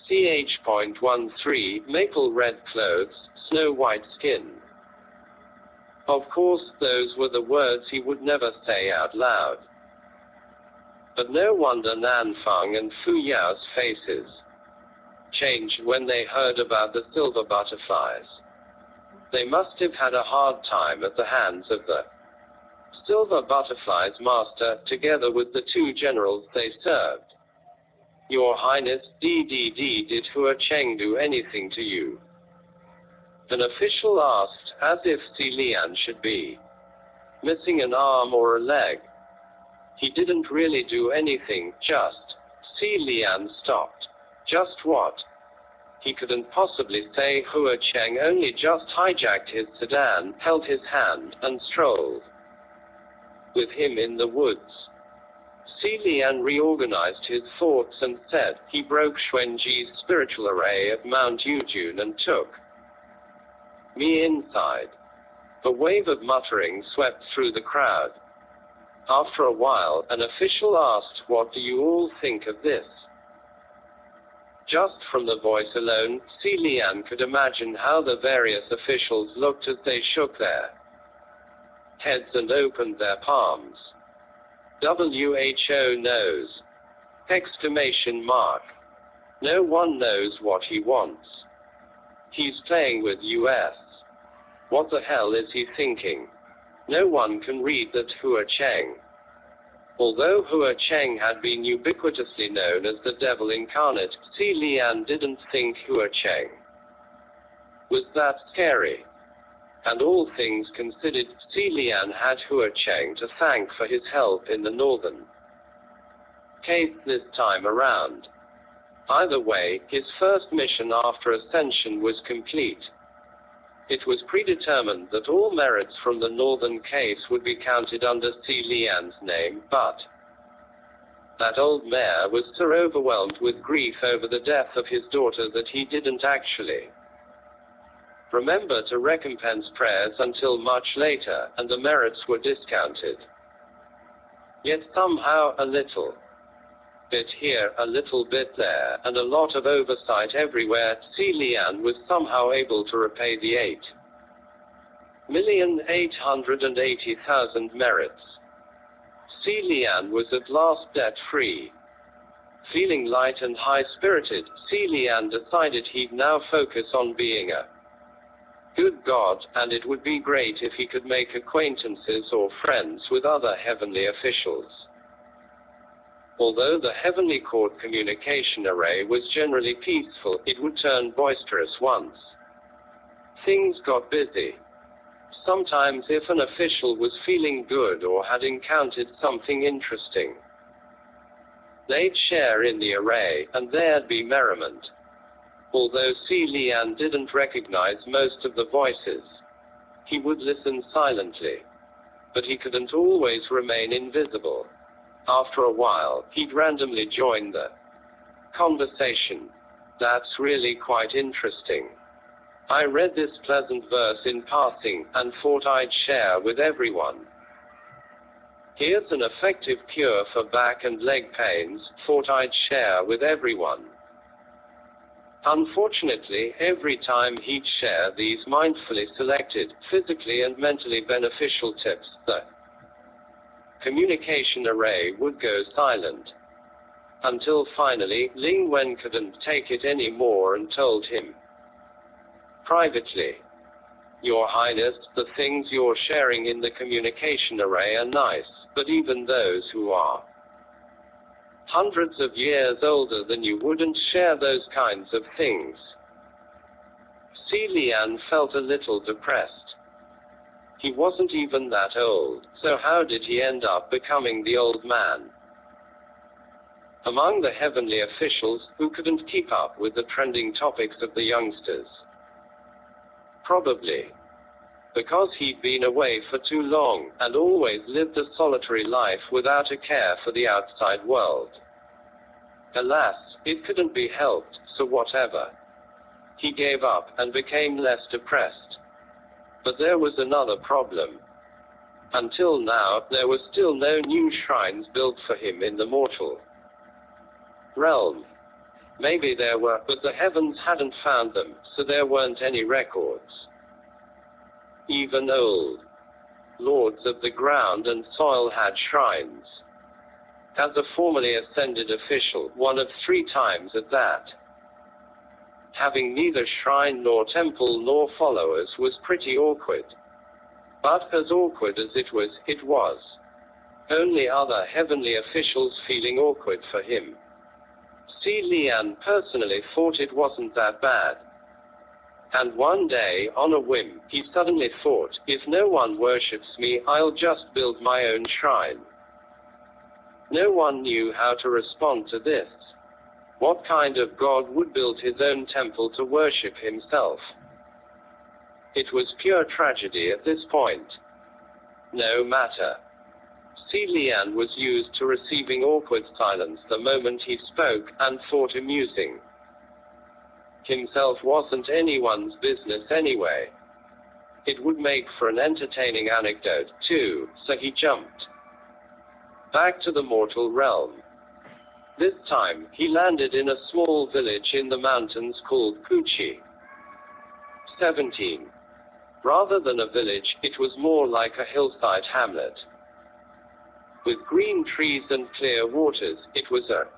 Ch.13, maple red clothes, snow white skin. Of course, those were the words he would never say out loud. But no wonder Nanfeng and Fu Yao's faces changed when they heard about the silver butterflies. They must have had a hard time at the hands of the silver butterflies master, together with the two generals they served. Your Highness, did Hua Cheng do anything to you? An official asked, as if Xie Lian should be missing an arm or a leg. He didn't really do anything, just. Xie Lian stopped. Just what? He couldn't possibly say. Hua Cheng only just hijacked his sedan, held his hand, and strolled with him in the woods. Xie Lian reorganized his thoughts and said, he broke Xuanji's spiritual array at Mount Yujun and took me inside. A wave of muttering swept through the crowd. After a while, an official asked, what do you all think of this? Just from the voice alone, Xie Lian could imagine how the various officials looked as they shook their heads and opened their palms. WHO knows! Exclamation mark. No one knows what he wants. He's playing with US. What the hell is he thinking? No one can read that Hua Cheng. Although Hua Cheng had been ubiquitously known as the devil incarnate, Xie Lian didn't think Hua Cheng was that scary. And all things considered, Xie Lian had Hua Cheng to thank for his help in the northern case this time around. Either way, his first mission after ascension was complete. It was predetermined that all merits from the northern case would be counted under Xie Lian's name, but that old mare was so overwhelmed with grief over the death of his daughter that he didn't actually remember to recompense prayers until much later, and the merits were discounted. Yet somehow, a little bit here, a little bit there, and a lot of oversight everywhere, Xie Lian was somehow able to repay the 8,880,000 merits. Xie Lian was at last debt-free. Feeling light and high-spirited, Xie Lian decided he'd now focus on being a good god, and it would be great if he could make acquaintances or friends with other heavenly officials. Although the heavenly court communication array was generally peaceful, it would turn boisterous once things got busy. Sometimes if an official was feeling good or had encountered something interesting, they'd share in the array, and there'd be merriment. Although Xie Lian didn't recognize most of the voices, he would listen silently. But he couldn't always remain invisible. After a while, he'd randomly join the conversation. That's really quite interesting. I read this pleasant verse in passing, and thought I'd share with everyone. Here's an effective cure for back and leg pains, thought I'd share with everyone. Unfortunately, every time he'd share these mindfully selected, physically and mentally beneficial tips, the communication array would go silent. Until finally, Ling Wen couldn't take it anymore and told him privately, Your Highness, the things you're sharing in the communication array are nice, but even those who are hundreds of years older than you wouldn't share those kinds of things. Xie Lian felt a little depressed. He wasn't even that old, so how did he end up becoming the old man among the heavenly officials who couldn't keep up with the trending topics of the youngsters? Probably because he'd been away for too long, and always lived a solitary life without a care for the outside world. Alas, it couldn't be helped, so whatever. He gave up, and became less depressed. But there was another problem. Until now, there were still no new shrines built for him in the mortal realm. Maybe there were, but the heavens hadn't found them, so there weren't any records. Even old lords of the ground and soil had shrines. As a formerly ascended official, one of 3 times at that, having neither shrine nor temple nor followers was pretty awkward. But as awkward as it was only other heavenly officials feeling awkward for him. Xie Lian personally thought it wasn't that bad. And one day, on a whim, he suddenly thought, if no one worships me, I'll just build my own shrine. No one knew how to respond to this. What kind of god would build his own temple to worship himself? It was pure tragedy at this point. No matter. Xie Lian was used to receiving awkward silence the moment he spoke, and thought amusing. Himself wasn't anyone's business anyway. It would make for an entertaining anecdote, too, so he jumped back to the mortal realm. This time, he landed in a small village in the mountains called Puchi. 17. Rather than a village, it was more like a hillside hamlet. With green trees and clear waters, it was a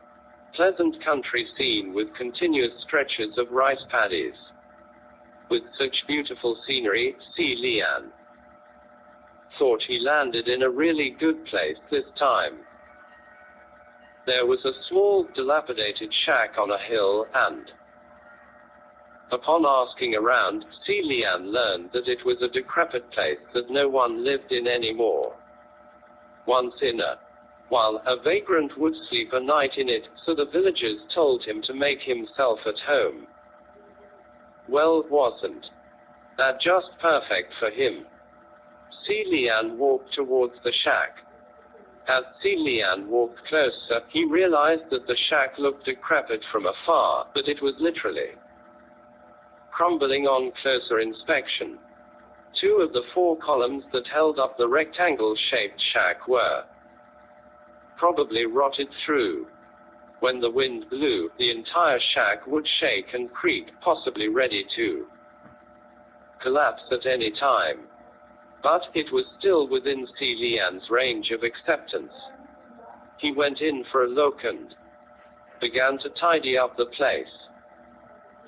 pleasant country scene with continuous stretches of rice paddies. With such beautiful scenery, Xie Lian thought he landed in a really good place this time. There was a small, dilapidated shack on a hill, and upon asking around, Xie Lian learned that it was a decrepit place that no one lived in anymore. Once in a while, a vagrant would sleep a night in it, so the villagers told him to make himself at home. Well, wasn't that just perfect for him? Xie Lian walked towards the shack. As Xie Lian walked closer, he realized that the shack looked decrepit from afar, but it was literally crumbling on closer inspection. 2 of the 4 columns that held up the rectangle-shaped shack were probably rotted through. When the wind blew, the entire shack would shake and creak, possibly ready to collapse at any time. But it was still within Xie Lian's range of acceptance. He went in for a look and began to tidy up the place.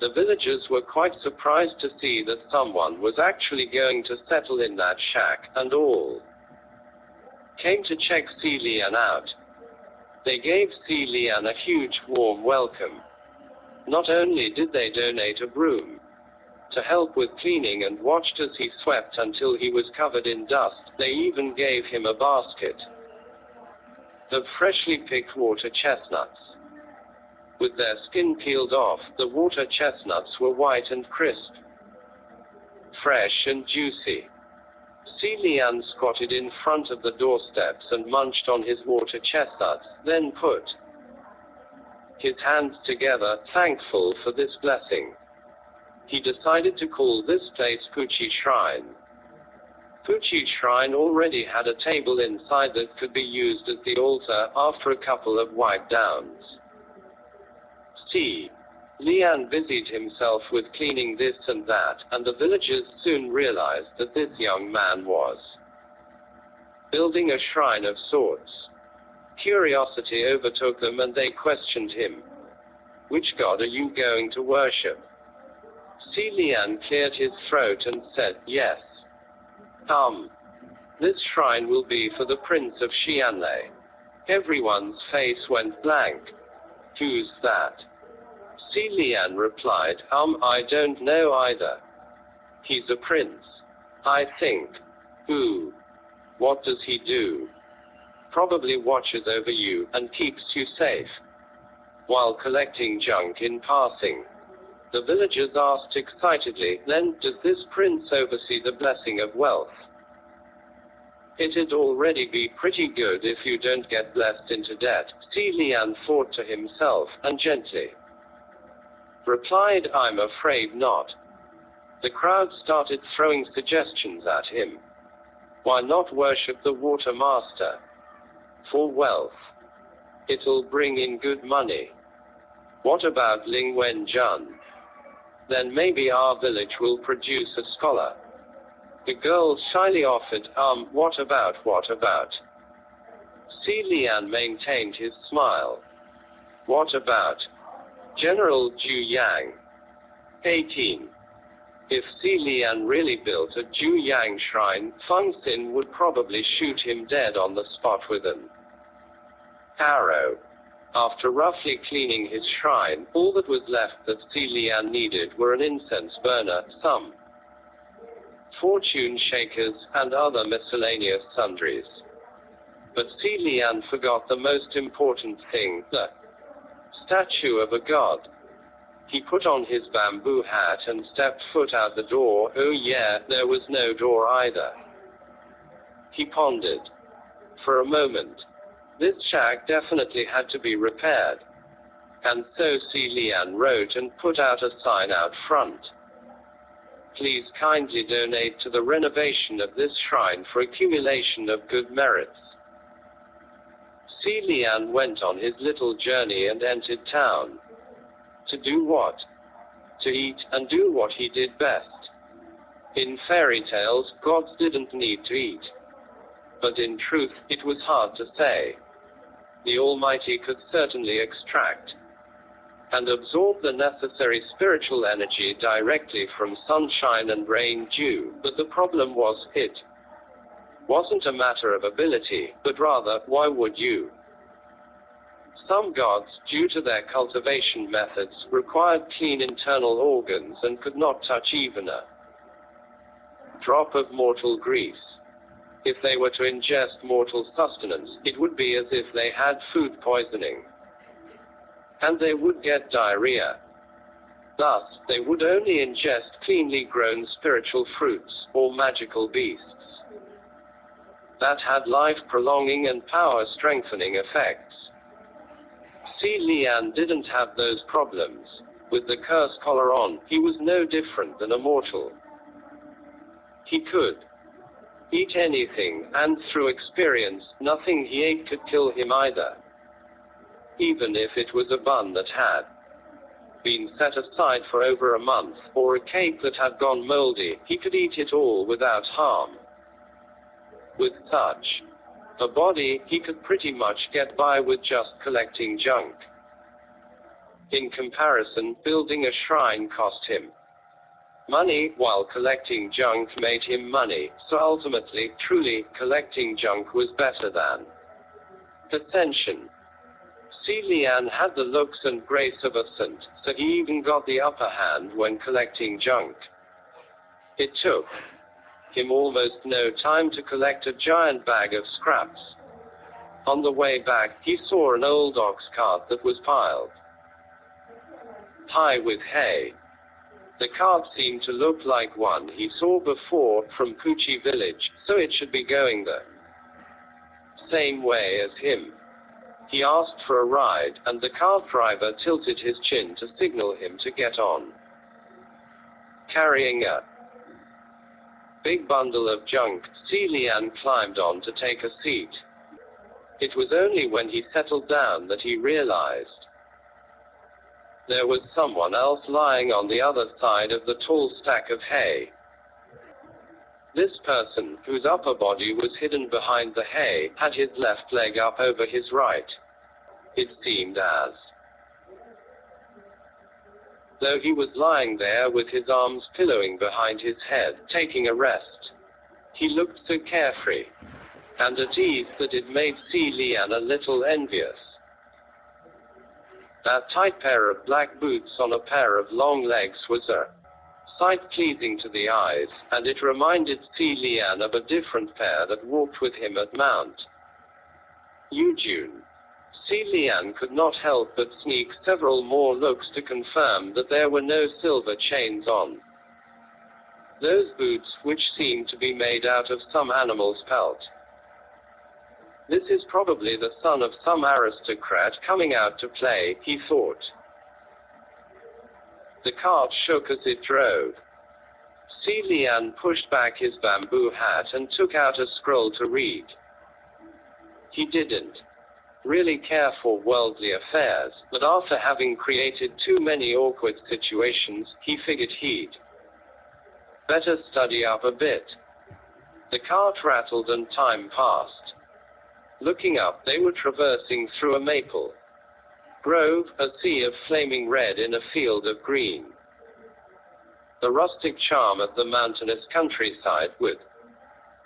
The villagers were quite surprised to see that someone was actually going to settle in that shack, and all came to check Xie Lian out. They gave Xie Lian a huge, warm welcome. Not only did they donate a broom to help with cleaning and watched as he swept until he was covered in dust, they even gave him a basket of freshly picked water chestnuts. With their skin peeled off, the water chestnuts were white and crisp, fresh and juicy. Xie Lian squatted in front of the doorsteps and munched on his water chestnuts, then put his hands together, thankful for this blessing. He decided to call this place Puchi Shrine. Puchi Shrine already had a table inside that could be used as the altar after a couple of wipe downs. Xie Lian busied himself with cleaning this and that, and the villagers soon realized that this young man was building a shrine of sorts. Curiosity overtook them and they questioned him. Which god are you going to worship? Xie Lian cleared his throat and said, yes. This shrine will be for the Prince of Xianlei. Everyone's face went blank. Who's that? Xie Lian replied, I don't know either. He's a prince, I think. Who? What does he do? Probably watches over you, and keeps you safe while collecting junk in passing. The villagers asked excitedly, then, does this prince oversee the blessing of wealth? It'd already be pretty good if you don't get blessed into debt, Xie Lian thought to himself, and gently replied, I'm afraid not. The crowd started throwing suggestions at him. Why not worship the water master? For wealth. It'll bring in good money. What about Ling Wen Jun? Then maybe our village will produce a scholar. The girl shyly offered, what about? Xie Lian maintained his smile. What about General Zhu Yang? 18. If Xie Lian really built a Zhu Yang shrine, Feng Xin would probably shoot him dead on the spot with an arrow. After roughly cleaning his shrine, all that was left that Xie Lian needed were an incense burner, some fortune shakers, and other miscellaneous sundries. But Xie Lian forgot the most important thing, the statue of a god. He put on his bamboo hat and stepped foot out the door. Oh yeah, there was no door either. He pondered. For a moment. This shack definitely had to be repaired. And so Xie Lian wrote and put out a sign out front. Please kindly donate to the renovation of this shrine for accumulation of good merits. Xie Lian went on his little journey and entered town. To do what? To eat and do what he did best. In fairy tales, gods didn't need to eat. But in truth, it was hard to say. The Almighty could certainly extract and absorb the necessary spiritual energy directly from sunshine and rain dew, but the problem was, it wasn't a matter of ability, but rather, why would you? Some gods, due to their cultivation methods, required clean internal organs and could not touch even a drop of mortal grease. If they were to ingest mortal sustenance, it would be as if they had food poisoning. And they would get diarrhea. Thus, they would only ingest cleanly grown spiritual fruits, or magical beasts that had life-prolonging and power-strengthening effects. Xie Lian didn't have those problems. With the curse collar on, he was no different than a mortal. He could eat anything, and through experience, nothing he ate could kill him either. Even if it was a bun that had been set aside for over a month, or a cake that had gone moldy, he could eat it all without harm. With such a body, he could pretty much get by with just collecting junk. In comparison, building a shrine cost him money, while collecting junk made him money, so ultimately, truly, collecting junk was better than ascension. Xie Lian had the looks and grace of a saint, so he even got the upper hand when collecting junk. It took him almost no time to collect a giant bag of scraps. On the way back, he saw an old ox cart that was piled high with hay. The cart seemed to look like one he saw before, from Puchi village, so it should be going the same way as him. He asked for a ride, and the cart driver tilted his chin to signal him to get on. Carrying a big bundle of junk, Xie Lian climbed on to take a seat. It was only when he settled down that he realized there was someone else lying on the other side of the tall stack of hay. This person, whose upper body was hidden behind the hay, had his left leg up over his right. It seemed as though he was lying there with his arms pillowing behind his head, taking a rest. He looked so carefree and at ease that it made Xie Lian a little envious. That tight pair of black boots on a pair of long legs was a sight pleasing to the eyes, and it reminded Xie Lian of a different pair that walked with him at Mount Yujun. Xie Lian could not help but sneak several more looks to confirm that there were no silver chains on those boots, which seemed to be made out of some animal's pelt. This is probably the son of some aristocrat coming out to play, he thought. The cart shook as it drove. Xie Lian pushed back his bamboo hat and took out a scroll to read. He didn't really care for worldly affairs, but after having created too many awkward situations, he figured he'd better study up a bit. The cart rattled and time passed. Looking up, they were traversing through a maple grove, a sea of flaming red in a field of green. The rustic charm of the mountainous countryside, with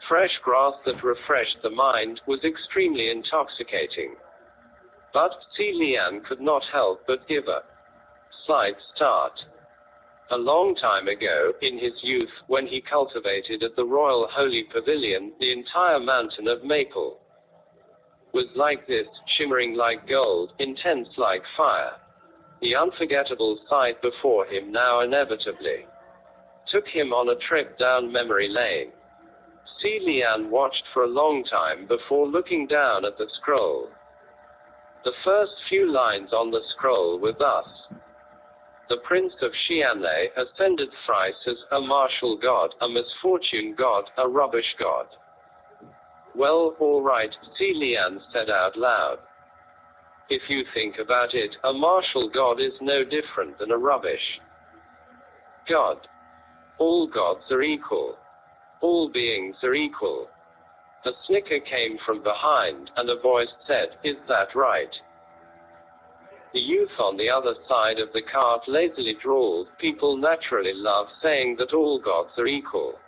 fresh grass that refreshed the mind, was extremely intoxicating. But Xie Lian could not help but give a slight start. A long time ago, in his youth, when he cultivated at the Royal Holy Pavilion, the entire mountain of maple was like this, shimmering like gold, intense like fire. The unforgettable sight before him now inevitably took him on a trip down memory lane. Xie Lian watched for a long time before looking down at the scroll. The first few lines on the scroll were thus: the Prince of Xianlei ascended thrice as a martial god, a misfortune god, a rubbish god. Well, all right, Xie Lian said out loud. If you think about it, a martial god is no different than a rubbish god. All gods are equal. All beings are equal. A snicker came from behind, and a voice said, "Is that right?" The youth on the other side of the cart lazily drawled, "People naturally love saying that all gods are equal.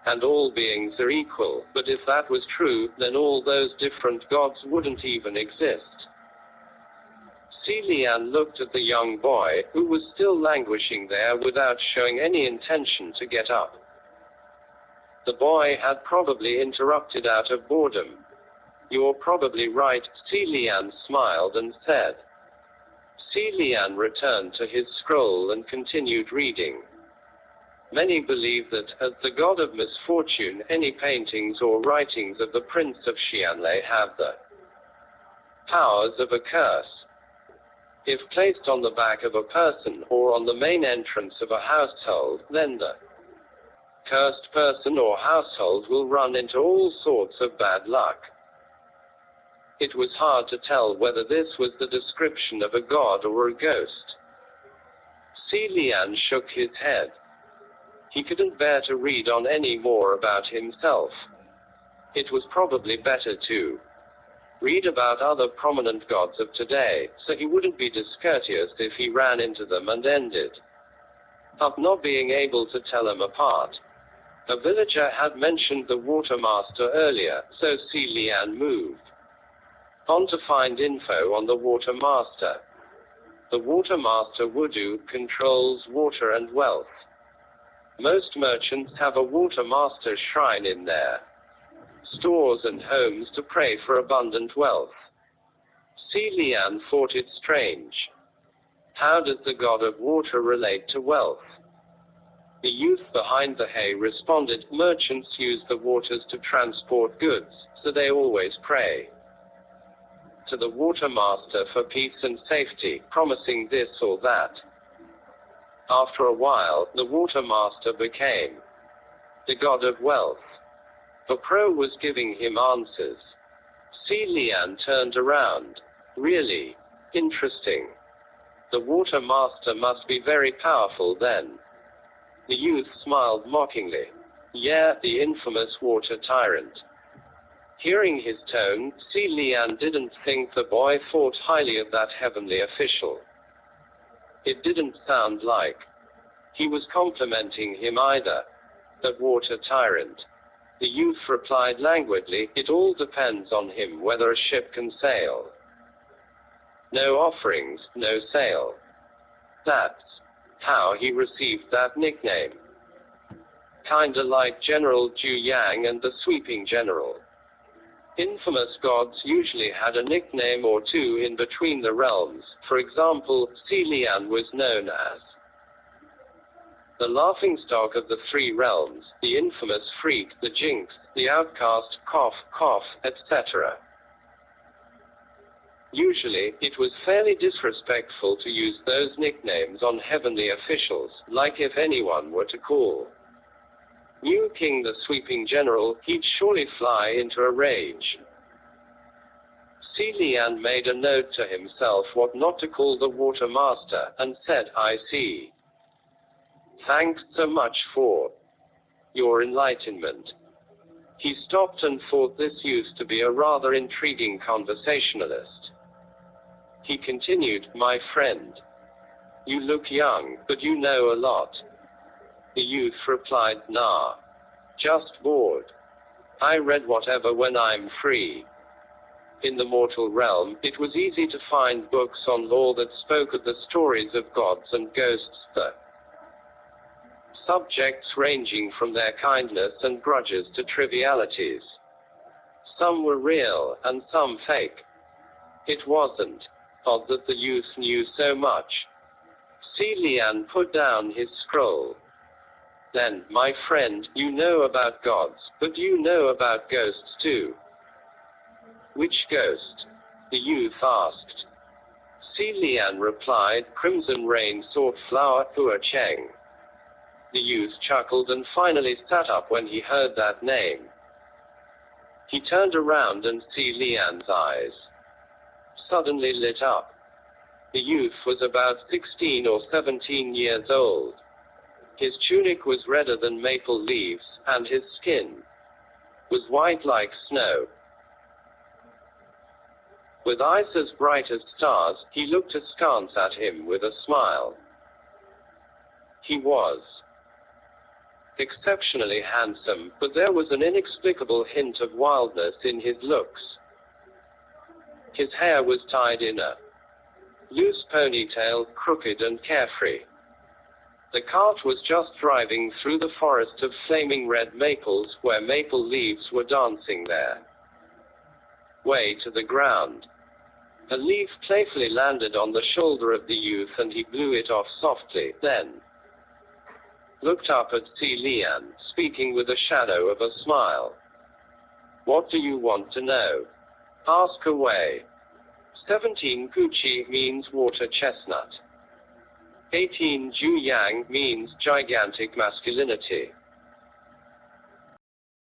And all beings are equal, but if that was true, then all those different gods wouldn't even exist." Xie Lian looked at the young boy, who was still languishing there without showing any intention to get up. The boy had probably interrupted out of boredom. "You're probably right," Xie Lian smiled and said. Xie Lian returned to his scroll and continued reading. Many believe that, as the god of misfortune, any paintings or writings of the Prince of Xianlei have the powers of a curse. If placed on the back of a person, or on the main entrance of a household, then the cursed person or household will run into all sorts of bad luck. It was hard to tell whether this was the description of a god or a ghost. Xie Lian shook his head. He couldn't bear to read on any more about himself. It was probably better to read about other prominent gods of today, so he wouldn't be discourteous if he ran into them and ended up not being able to tell them apart. A villager had mentioned the Watermaster earlier, so Xie Lian moved on to find info on the Watermaster. The Watermaster Wudu controls water and wealth. Most merchants have a Watermaster shrine in their stores and homes to pray for abundant wealth. Xie Lian thought it strange. How does the god of water relate to wealth? The youth behind the hay responded, "Merchants use the waters to transport goods, so they always pray to the Watermaster for peace and safety, promising this or that." After a while, the Watermaster became the god of wealth. The pro was giving him answers. Xie Lian turned around. Really interesting. The Watermaster must be very powerful then. The youth smiled mockingly. Yeah, the infamous water tyrant. Hearing his tone, Xie Lian didn't think the boy thought highly of that heavenly official. It didn't sound like he was complimenting him either. The water tyrant. The youth replied languidly, "It all depends on him whether a ship can sail. No offerings, no sale." That's how he received that nickname. Kinda like General Zhu Yang and the Sweeping General. Infamous gods usually had a nickname or two in between the realms. For example, Xie Lian was known as the laughingstock of the three realms, the infamous freak, the jinx, the outcast, cough, cough, etc. Usually, it was fairly disrespectful to use those nicknames on heavenly officials, like if anyone were to call New King the Sweeping General, he'd surely fly into a rage. Xie Lian made a note to himself what not to call the water master, and said, "I see. Thanks so much for your enlightenment." He stopped and thought this used to be a rather intriguing conversationalist. He continued, "My friend, you look young, but you know a lot." The youth replied, "Nah. Just bored. I read whatever when I'm free." In the mortal realm, it was easy to find books on law that spoke of the stories of gods and ghosts, the subjects ranging from their kindness and grudges to trivialities. Some were real, and some fake. It wasn't odd that the youth knew so much. Xie Lian put down his scroll. "Then, my friend, you know about gods, but you know about ghosts too." "Which ghost?" the youth asked. Xie Lian replied, "Crimson Rain Sword Flower Hua Cheng." The youth chuckled and finally sat up when he heard that name. He turned around and Xie Lian's eyes suddenly lit up. The youth was about 16 or 17 years old. His tunic was redder than maple leaves, and his skin was white like snow. With eyes as bright as stars, he looked askance at him with a smile. He was exceptionally handsome, but there was an inexplicable hint of wildness in his looks. His hair was tied in a loose ponytail, crooked and carefree. The cart was just driving through the forest of flaming red maples, where maple leaves were dancing their way to the ground. A leaf playfully landed on the shoulder of the youth and he blew it off softly, then looked up at Xie Lian, speaking with a shadow of a smile. "What do you want to know? Ask away." 17 Guqi means water chestnut. 18 Ju Yang means gigantic masculinity.